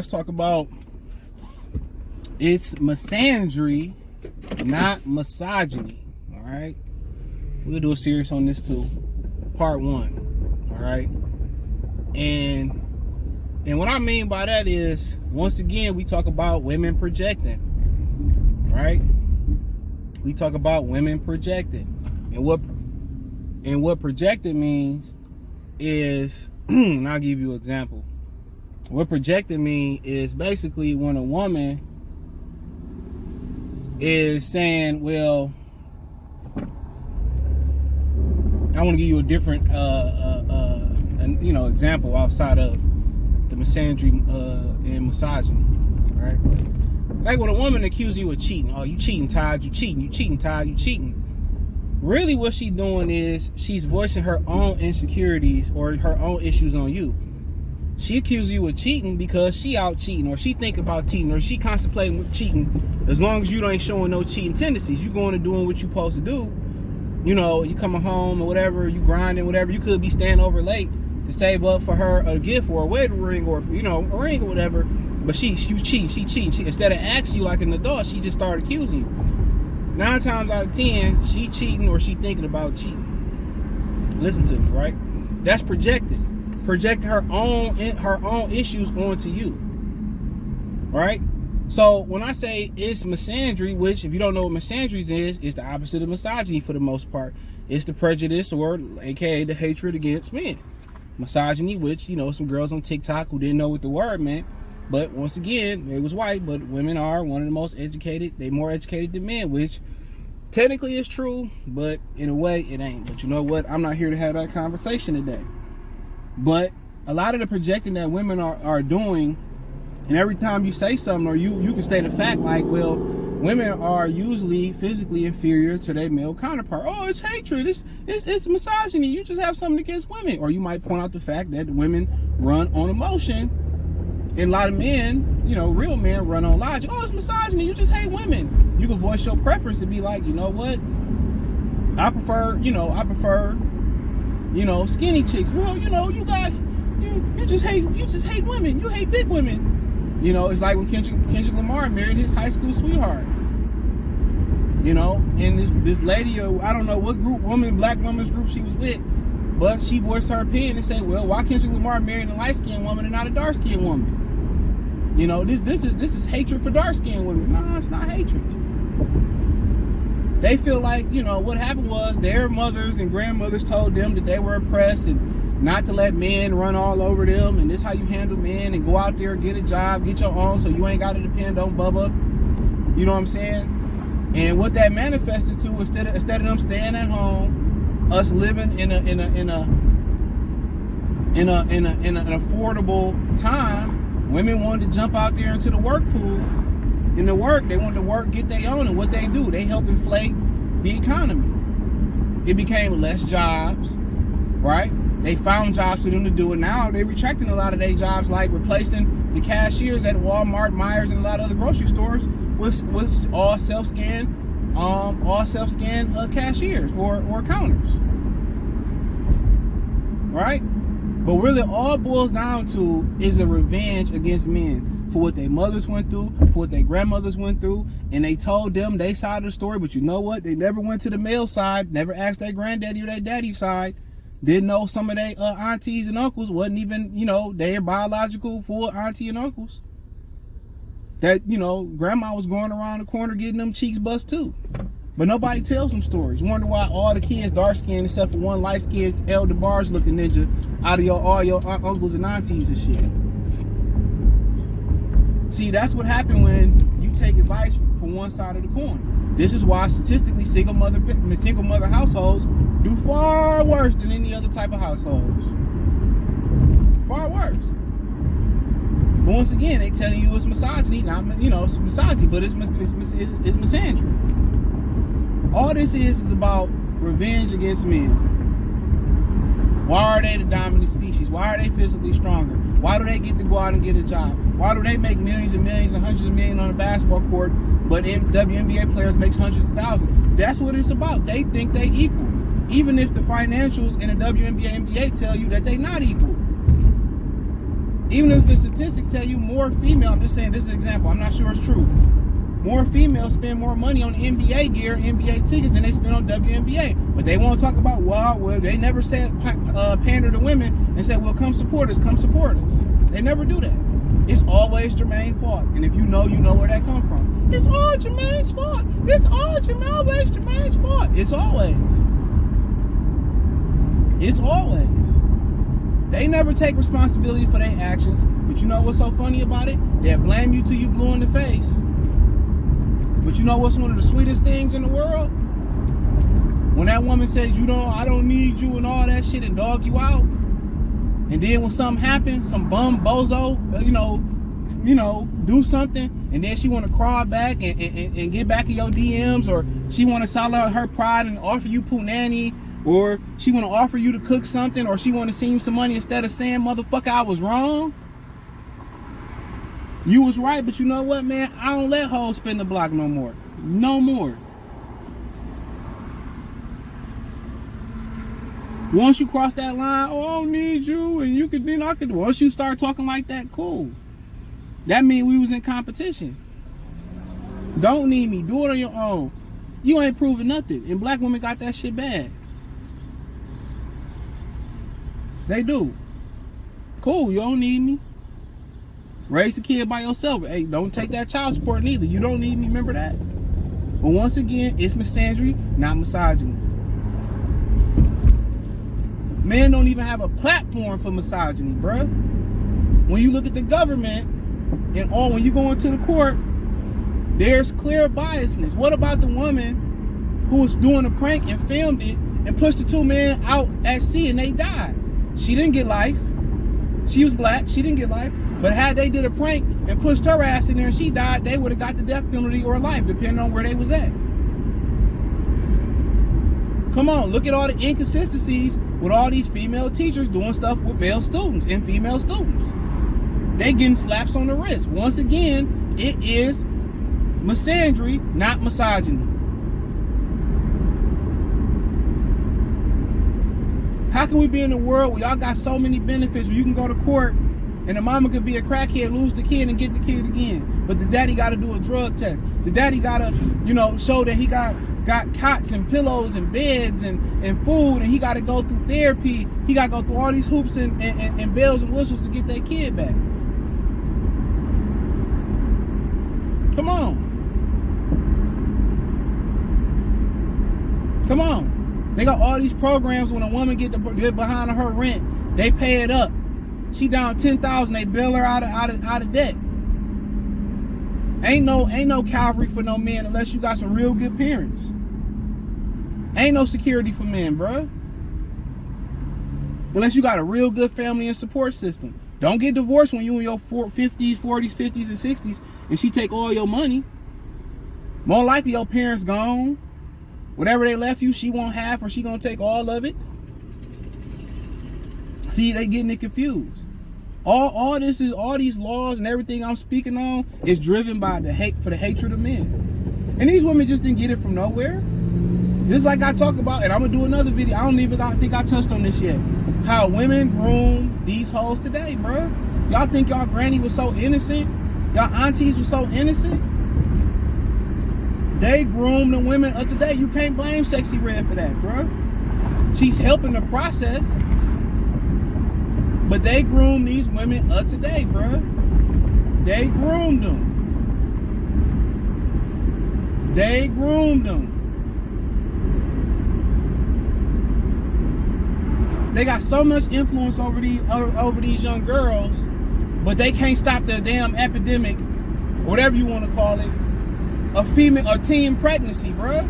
let's talk about it's misandry, not misogyny. All right, we'll do a series on this too, part 1. All right, and what I mean by that is, once again, we talk about women projecting. Right, we talk about women projecting, and what projecting means is, and I'll give you an example. What projecting means is basically when a woman is saying, well, I want to give you a different example outside of the misandry and misogyny, right? Like when a woman accuses you of cheating. Oh, you cheating, Todd, you cheating, Todd, you cheating. Really what she's doing is she's voicing her own insecurities or her own issues on you. She accuses you of cheating because she out cheating, or she think about cheating, or she contemplating with cheating. As long as you ain't showing no cheating tendencies, you going and doing what you supposed to do. You know, you coming home or whatever, you grinding, whatever. You could be staying over late to save up for her a gift or a wedding ring, or a ring or whatever. But she cheating. She, instead of asking you like an adult, she just started accusing you. 9 times out of 10, she cheating or she thinking about cheating. Listen to me, right? That's projecting. Project her own issues onto you, right? So when I say it's misandry, which if you don't know what misandry is, it's the opposite of misogyny for the most part. It's the prejudice, or aka the hatred against men. Misogyny, which some girls on TikTok who didn't know what the word meant, but once again, they was white, but women are one of the most educated. They more educated than men, which technically is true, but in a way it ain't. But you know what? I'm not here to have that conversation today. But a lot of the projecting that women are doing, and every time you say something, or you can state a fact like, well, women are usually physically inferior to their male counterpart. Oh, it's hatred, it's misogyny, you just have something against women. Or you might point out the fact that women run on emotion, and a lot of men, real men, run on logic. Oh, it's misogyny, you just hate women. You can voice your preference and be like, you know what, I prefer skinny chicks. Well, you just hate women. You hate big women. It's like when Kendrick Lamar married his high school sweetheart. And this lady, I don't know what black woman's group she was with, but she voiced her opinion and said, well, why Kendrick Lamar married a light-skinned woman and not a dark-skinned woman? This is hatred for dark-skinned women. No, it's not hatred. They feel like, what happened was their mothers and grandmothers told them that they were oppressed and not to let men run all over them, and this is how you handle men, and go out there, get a job, get your own, so you ain't got to depend on Bubba. You know what I'm saying? And what that manifested to, instead of them staying at home, us living in an affordable time, women wanted to jump out there into the work pool. In the work, they wanted to work, get their own, and what they do, they help inflate the economy. It became less jobs, right? They found jobs for them to do it. Now they're retracting a lot of their jobs, like replacing the cashiers at Walmart, Myers, and a lot of other grocery stores with all self-scan cashiers or counters, right? But really, all it boils down to is a revenge against men. For what their mothers went through, for what their grandmothers went through, and they told them their side of the story, but you know what? They never went to the male side, never asked their granddaddy or their daddy side, didn't know some of their aunties and uncles, wasn't even, their biological full auntie and uncles. That, grandma was going around the corner getting them cheeks bust too. But nobody tells them stories. Wonder why all the kids dark-skinned except for one light-skinned El DeBarge looking ninja out of all your uncles and aunties and shit. See, that's what happened when you take advice from one side of the coin. This is why statistically single mother households do far worse than any other type of households. Far worse. But once again, they telling you it's misogyny, not it's misogyny, but it's misandry. All this is about revenge against men. Why are they the dominant species? Why are they physically stronger? Why do they get to go out and get a job? Why do they make millions and millions and hundreds of millions on a basketball court, but WNBA players make hundreds of thousands? That's what it's about. They think they equal, even if the financials in the WNBA, NBA tell you that they not equal. Even if the statistics tell you more female, I'm just saying this is an example, I'm not sure it's true. More females spend more money on NBA gear, NBA tickets than they spend on WNBA. But they won't talk about, well, they never said pander to women and said, well, come support us, come support us. They never do that. It's always Jermaine's fault. And if you know where that come from. It's all Jermaine's fault. It's always Jermaine's fault. It's always. It's always. They never take responsibility for their actions. But you know what's so funny about it? They'll blame you till you blue in the face. But you know what's one of the sweetest things in the world? When that woman says, I don't need you and all that shit and dog you out. And then when something happens, some bum bozo, do something, and then she want to crawl back and get back in your DMs, or she want to sell out her pride and offer you punani, or she want to offer you to cook something, or she want to send you some money instead of saying, motherfucker, I was wrong. You was right, but you know what, man? I don't let hoes spin the block no more. No more. Once you cross that line, I don't need you, and you could then I could. Once you start talking like that, cool. That means we was in competition. Don't need me. Do it on your own. You ain't proving nothing. And black women got that shit bad. They do. Cool, you don't need me. Raise the kid by yourself. Hey, don't take that child support neither. You don't need me, remember that? But once again, it's misandry, not misogyny. Men don't even have a platform for misogyny, bruh. When you look at the government, when you go into the court, there's clear biasness. What about the woman who was doing a prank and filmed it and pushed the two men out at sea and they died? She didn't get life. She was black, she didn't get life. But had they did a prank and pushed her ass in there and she died, they would have got the death penalty or life, depending on where they was at. Come on, look at all the inconsistencies with all these female teachers doing stuff with male students and female students. They getting slaps on the wrist. Once again, it is misandry, not misogyny. How can we be in a world where y'all got so many benefits where you can go to court and the mama could be a crackhead, lose the kid, and get the kid again, but the daddy got to do a drug test. The daddy got to, show that he got cots and pillows and beds and food, and he got to go through therapy. He got to go through all these hoops and bells and whistles to get that kid back. Come on. Come on. They got all these programs when a woman get behind on her rent, they pay it up. She down $10,000, they bail her out of debt. Ain't no Calvary for no men unless you got some real good parents. Ain't no security for men, bruh. Unless you got a real good family and support system. Don't get divorced when you in your 50s, 40s, 50s, and 60s and she take all your money. More likely your parents gone. Whatever they left you, she won't have, or she gonna take all of it. See, they getting it confused. All these laws and everything I'm speaking on is driven by the hatred of men. And these women just didn't get it from nowhere. Just like I talk about, and I'm gonna do another video. I don't think I touched on this yet. How women groom these hoes today, bro. Y'all think y'all granny was so innocent? Y'all aunties were so innocent? They groom the women of today. You can't blame Sexy Red for that, bro. She's helping the process. But they groom these women of today, bro. They groomed them. They groomed them. They got so much influence over these young girls, but they can't stop the damn epidemic, whatever you want to call it, a teen pregnancy, bro.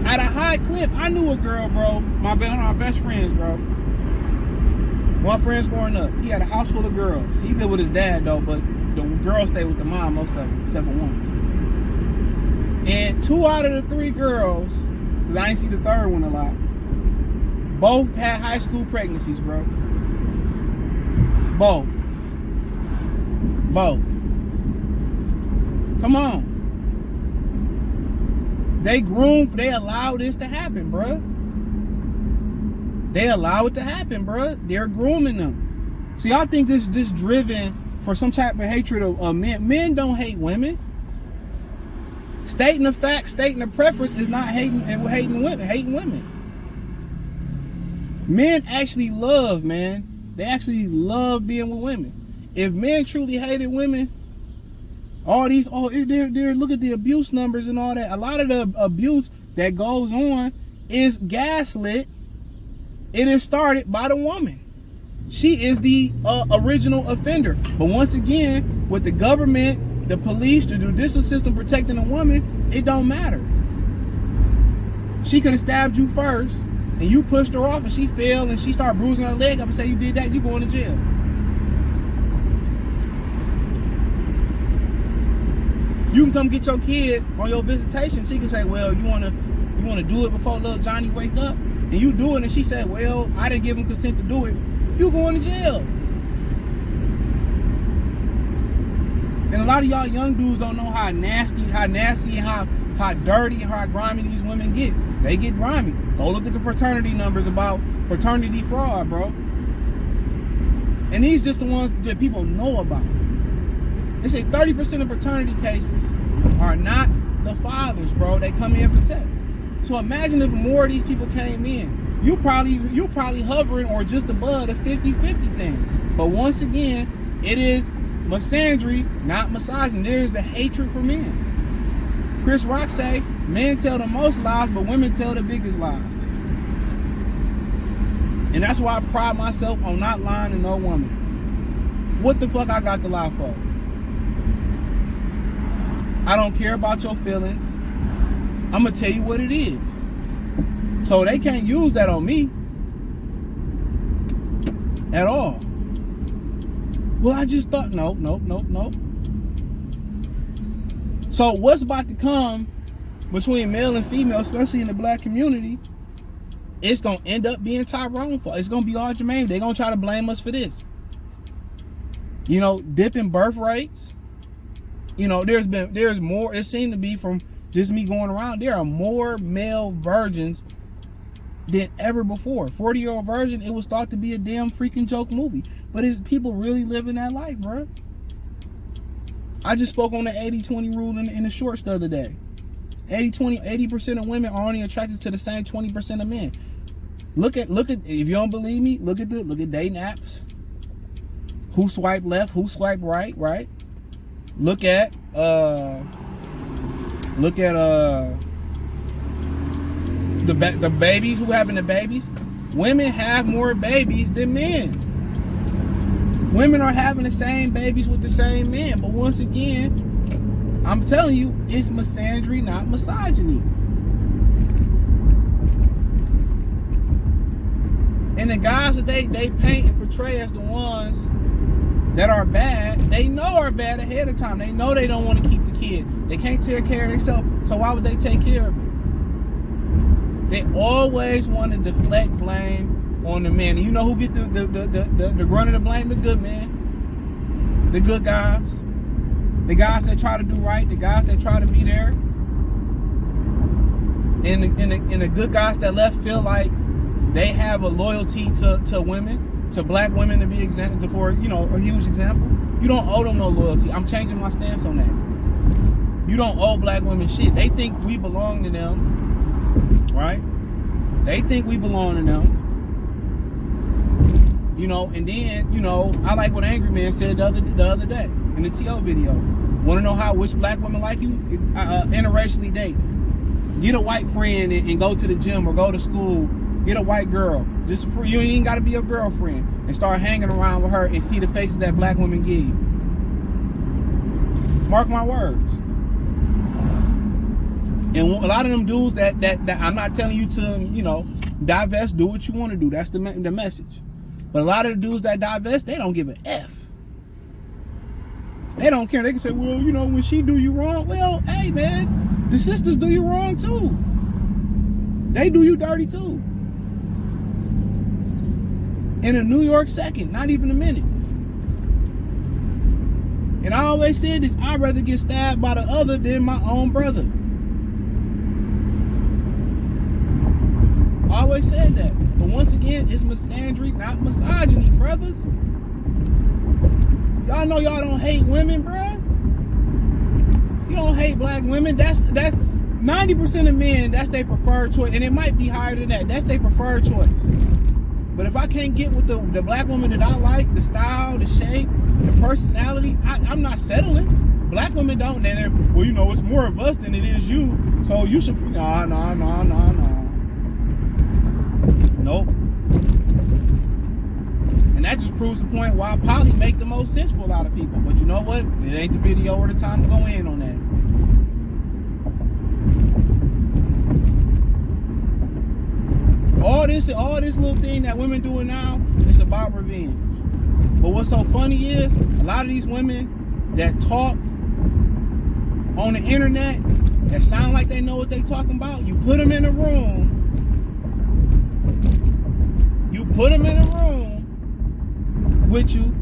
At a high clip. I knew a girl, bro. One of our best friends, bro. One friend's growing up. He had a house full of girls. He lived with his dad, though, but the girls stayed with the mom, most of them, except for one. And 2 out of the 3 girls, because I ain't see the third one a lot, both had high school pregnancies, bro. Both. Come on. They allow this to happen, bro. They allow it to happen, bro. They're grooming them. So y'all think this driven for some type of hatred of men. Men don't hate women. Stating a fact, stating a preference is not hating women. Men actually love, man. They actually love being with women. If men truly hated women, look at the abuse numbers and all that. A lot of the abuse that goes on is gaslit. It is started by the woman. She is the original offender. But once again, with the government, the police, the judicial system protecting a woman, it don't matter. She could have stabbed you first, and you pushed her off, and she fell, and she started bruising her leg up and say you did that, you going to jail. You can come get your kid on your visitation. She can say, well, you wanna do it before little Johnny wake up? And you do it, and she said, well, I didn't give him consent to do it. You going to jail. And a lot of y'all young dudes don't know how nasty and how dirty and how grimy these women get. They get grimy. Go look at the fraternity numbers about fraternity fraud, bro. And these just the ones that people know about. They say 30% of fraternity cases are not the fathers, bro. They come in for tests. So imagine if more of these people came in. You probably hovering or just above the 50-50 thing. But once again, it is misandry, not misogyny. There is the hatred for men. Chris Rock say, men tell the most lies, but women tell the biggest lies. And that's why I pride myself on not lying to no woman. What the fuck I got to lie for? I don't care about your feelings. I'm going to tell you what it is. So they can't use that on me at all. Well, I just thought, no. So what's about to come between male and female, especially in the black community, it's going to end up being Tyrone fault. It's going to be all Jermaine. They're going to try to blame us for this. You know, dipping birth rates. You know, there's more. It seemed to be from just me going around. There are more male virgins than ever before. 40-year-old virgin, it was thought to be a damn freaking joke movie. But is people really living that life, bro? I just spoke on the 80-20 rule in the shorts the other day. 80% of women are only attracted to the same 20% of men. Look at if you don't believe me, look at dating apps. Who swipe left, who swipe right? Look at the babies, who having the babies. Women have more babies than men. Women are having the same babies with the same men. But once again, I'm telling you, it's misandry, not misogyny. And the guys that they paint and portray as the ones that are bad, they know are bad ahead of time. They know they don't want to keep the kid. They can't take care of themselves, so why would they take care of it? They always want to deflect blame on the man. And you know who get the grunt of the blame? The good men. The good guys. The guys that try to do right. The guys that try to be there. And the good guys that left feel like they have a loyalty to women, to black women, to be example, for, you know, a huge example. You don't owe them no loyalty. I'm changing my stance on that. You don't owe black women shit. They think we belong to them. Right? They think we belong to them. You know, and then, you know, I like what Angry Man said the other day in the T.O. video. Want to know which black women like you? Interracially date. Get a white friend and go to the gym or go to school. Get a white girl. Just for you ain't got to be a girlfriend. And start hanging around with her and see the faces that black women give you. Mark my words. And a lot of them dudes that I'm not telling you to, you know, divest, do what you want to do. That's the message. But a lot of the dudes that divest, they don't give an F. They don't care. They can say, well, you know, when she do you wrong, well, hey, man, the sisters do you wrong too. They do you dirty too. In a New York second, not even a minute. And I always said this, I'd rather get stabbed by the other than my own brother. I always said that. But once again, it's misandry, not misogyny, brothers. Y'all know y'all don't hate women, bruh. You don't hate black women. That's 90% of men, that's their preferred choice. And it might be higher than that. That's their preferred choice. But if I can't get with the black woman that I like, the style, the shape, the personality, I'm not settling. Black women don't. Then, well, you know, it's more of us than it is you. So you should, no. Nope. And that just proves the point why poly make the most sense for a lot of people. But you know what? It ain't the video or the time to go in on that. All this little thing that women doing now, it's about revenge. But what's so funny is, a lot of these women that talk on the internet, that sound like they know what they talking about, you put them in a room. You put them in a room with you.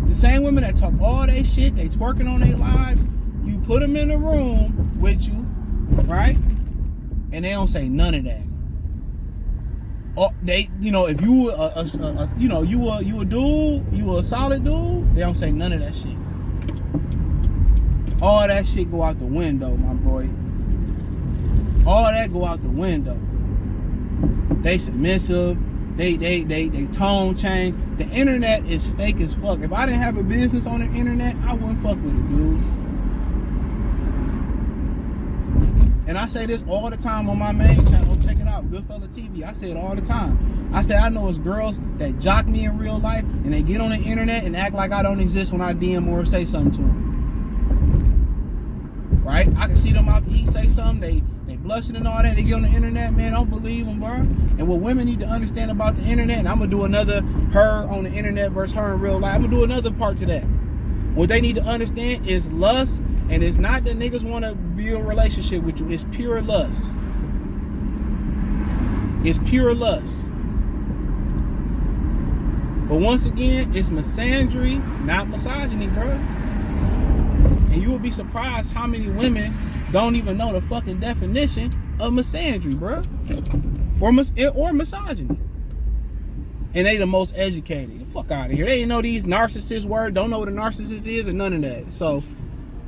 The same women that talk all they shit, they twerking on their lives, you put them in a room with you, right? And they don't say none of that. They, you know, if you you a dude, you a solid dude, they don't say none of that shit. All that shit go out the window, my boy. All that go out the window. They submissive. They tone change. The internet is fake as fuck. If I didn't have a business on the internet, I wouldn't fuck with it, dude. And I say this all the time on my main channel. Check it out, Goodfella TV. I say it all the time. I say I know it's girls that jock me in real life and they get on the internet and act like I don't exist when I DM or say something to them. Right? I can see them out to eat, say something, they blushing and all that. They get on the internet, man, don't believe them, bro. And what women need to understand about the internet, and I'm going to do another her on the internet versus her in real life. I'm going to do another part to that. What they need to understand is lust, and it's not that niggas want to build a relationship with you. It's pure lust. It's pure lust. But once again, it's misandry, not misogyny, bro. And you will be surprised how many women don't even know the fucking definition of misandry, bro. Or misogyny. And they the most educated. Get the fuck out of here. They ain't know these narcissist words, don't know what a narcissist is, or none of that. So,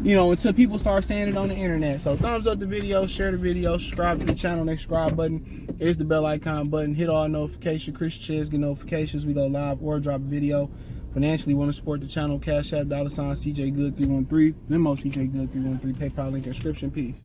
you know, until people start saying it on the internet. So thumbs up the video, share the video, subscribe to the channel, next subscribe button. Here's the bell icon button. Hit all notifications. Christian Chairs get notifications. We go live or drop a video. Financially want to support the channel, Cash App, $CJ Good 313, Venmo CJ Good 313, PayPal link description. Peace.